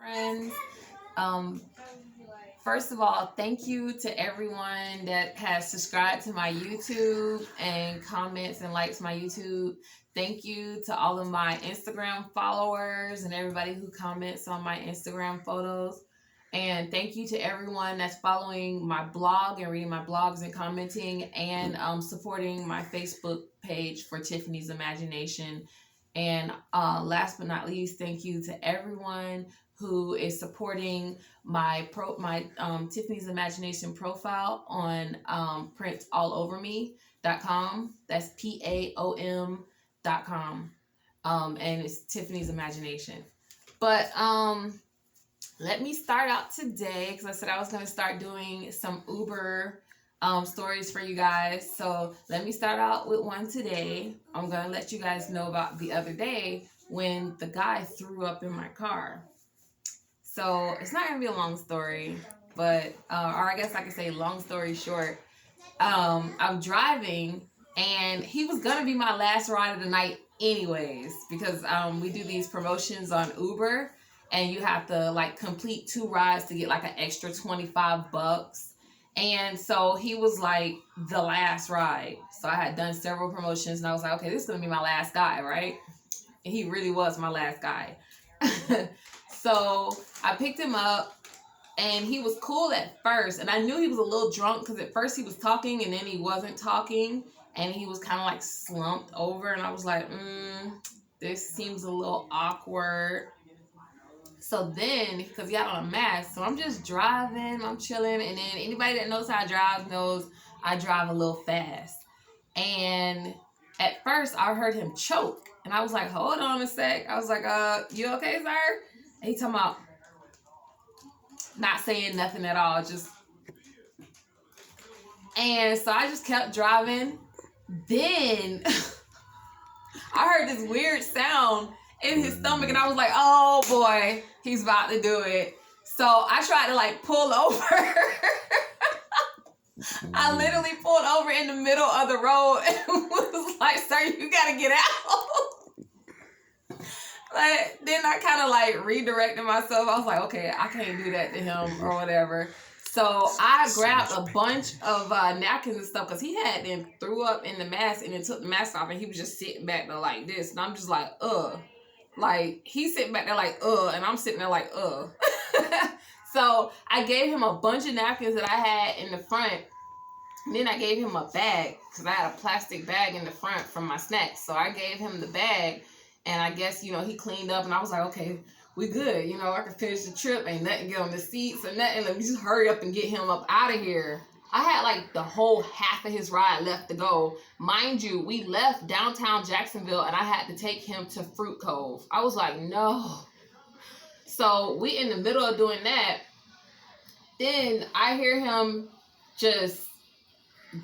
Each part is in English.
friends. Um, First of all, thank you to everyone that has subscribed to my YouTube and comments and likes my YouTube. Thank you to all of my Instagram followers and everybody who comments on my Instagram photos. And thank you to everyone that's following my blog and reading my blogs and commenting and supporting my Facebook page for Tiffany's Imagination. And last but not least, thank you to everyone who is supporting my Tiffany's Imagination profile on printsalloverme.com. That's PAOM.com. And it's Tiffany's Imagination. But let me start out today because I said I was going to start doing some Uber stories for you guys. So let me start out with one today. I'm going to let you guys know about the other day when the guy threw up in my car. So it's not going to be a long story, but, or I guess I could say long story short. I'm driving and he was going to be my last ride of the night anyways, because we do these promotions on Uber and you have to like complete 2 rides to get like an extra $25. And so he was like the last ride. So I had done several promotions and I was like, okay, this is going to be my last guy, right? And he really was my last guy. So I picked him up and he was cool at first. And I knew he was a little drunk because at first he was talking and then he wasn't talking. And he was kind of like slumped over. And I was like, this seems a little awkward. So then, because he had on a mask, so I'm just driving, I'm chilling. And then anybody that knows how I drive knows I drive a little fast. And at first I heard him choke. And I was like, hold on a sec. I was like, you okay, sir? And he talking about not saying nothing at all, just. And so I just kept driving. Then I heard this weird sound in his stomach, and I was like, oh boy, he's about to do it. So I tried to like pull over. I literally pulled over in the middle of the road and was like, sir, you gotta get out. But then I kind of like redirected myself. I was like, okay, I can't do that to him or whatever. So I grabbed a bunch of napkins and stuff because he had then threw up in the mask and then took the mask off and he was just sitting back there like this. And I'm just like, Like he's sitting back there like, and I'm sitting there like, So I gave him a bunch of napkins that I had in the front. And then I gave him a bag because I had a plastic bag in the front from my snacks. So I gave him the bag. And I guess, he cleaned up and I was like, okay, we good. I can finish the trip. Ain't nothing get on the seats or nothing. Let me just hurry up and get him up out of here. I had like the whole half of his ride left to go. Mind you, we left downtown Jacksonville and I had to take him to Fruit Cove. I was like, no. So we in the middle of doing that. Then I hear him just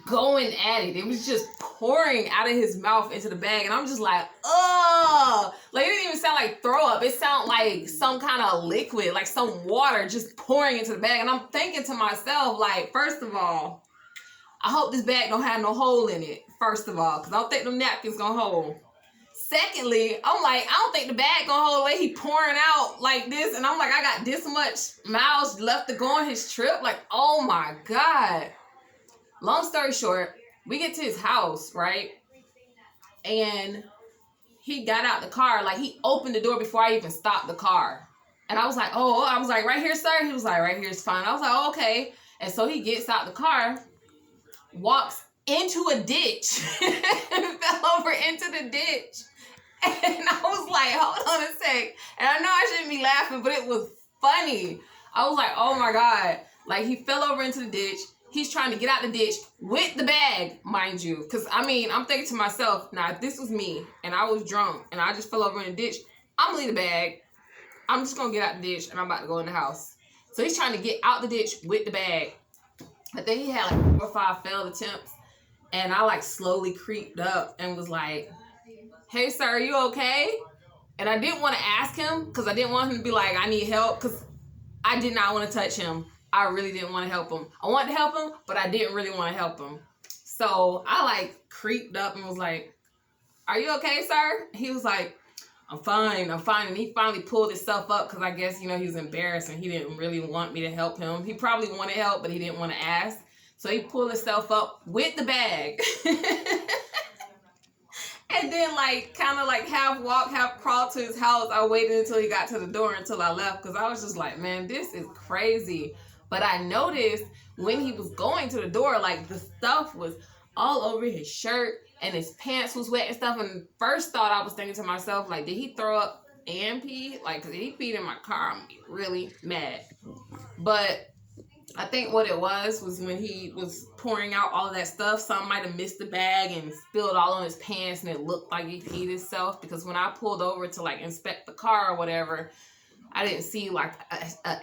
going at it. It was just pouring out of his mouth into the bag. And I'm just like, Like, it didn't even sound like throw up. It sounded like some kind of liquid, like some water just pouring into the bag. And I'm thinking to myself, like, first of all, I hope this bag don't have no hole in it, first of all, because I don't think them napkins gonna hold. Secondly, I'm like, I don't think the bag gonna hold the way he pouring out like this. And I'm like, I got this much miles left to go on his trip. Like, oh my God. Long story short, we get to his house, right? And he got out the car. Like, he opened the door before I even stopped the car. And I was like, I was like, right here, sir? He was like, right here is fine. I was like, okay. And so he gets out the car, walks into a ditch, and fell over into the ditch. And I was like, hold on a sec. And I know I shouldn't be laughing, but it was funny. I was like, oh my God. Like, he fell over into the ditch. He's trying to get out the ditch with the bag, mind you. Because, I'm thinking to myself, now, if this was me and I was drunk and I just fell over in the ditch, I'm going to leave the bag. I'm just going to get out the ditch and I'm about to go in the house. So he's trying to get out the ditch with the bag. I think he had like 4 or 5 failed attempts. And I like slowly creeped up and was like, hey, sir, are you okay? And I didn't want to ask him because I didn't want him to be like, I need help, because I did not want to touch him. I really didn't want to help him. I wanted to help him, but I didn't really want to help him. So I like creeped up and was like, are you okay, sir? He was like, I'm fine. And he finally pulled himself up because I guess, he was embarrassed and he didn't really want me to help him. He probably wanted help, but he didn't want to ask. So he pulled himself up with the bag. And then, kind of half walk, half crawl to his house. I waited until he got to the door until I left because I was just like, man, this is crazy. But I noticed when he was going to the door, the stuff was all over his shirt and his pants was wet and stuff. And first thought I was thinking to myself, did he throw up and pee? Because if he peed in my car, I'm going to be really mad. But I think what it was when he was pouring out all of that stuff, something might have missed the bag and spilled all on his pants and it looked like he peed himself. Because when I pulled over to inspect the car or whatever, I didn't see a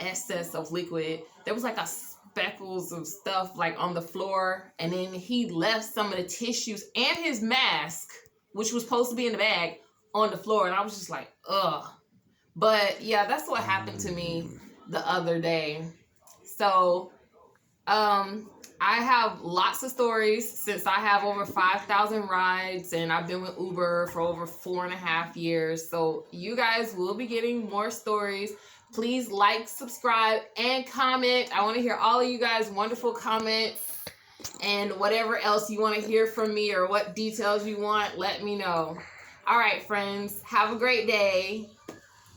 excess of liquid. There was a speckles of stuff on the floor, and then he left some of the tissues and his mask, which was supposed to be in the bag, on the floor, and I was just like, ugh. But yeah, that's what happened to me the other day. So I have lots of stories since I have over 5,000 rides and I've been with Uber for over 4.5 years. So you guys will be getting more stories. Please like, subscribe, and comment. I want to hear all of you guys' wonderful comments and whatever else you want to hear from me or what details you want, let me know. All right, friends, have a great day.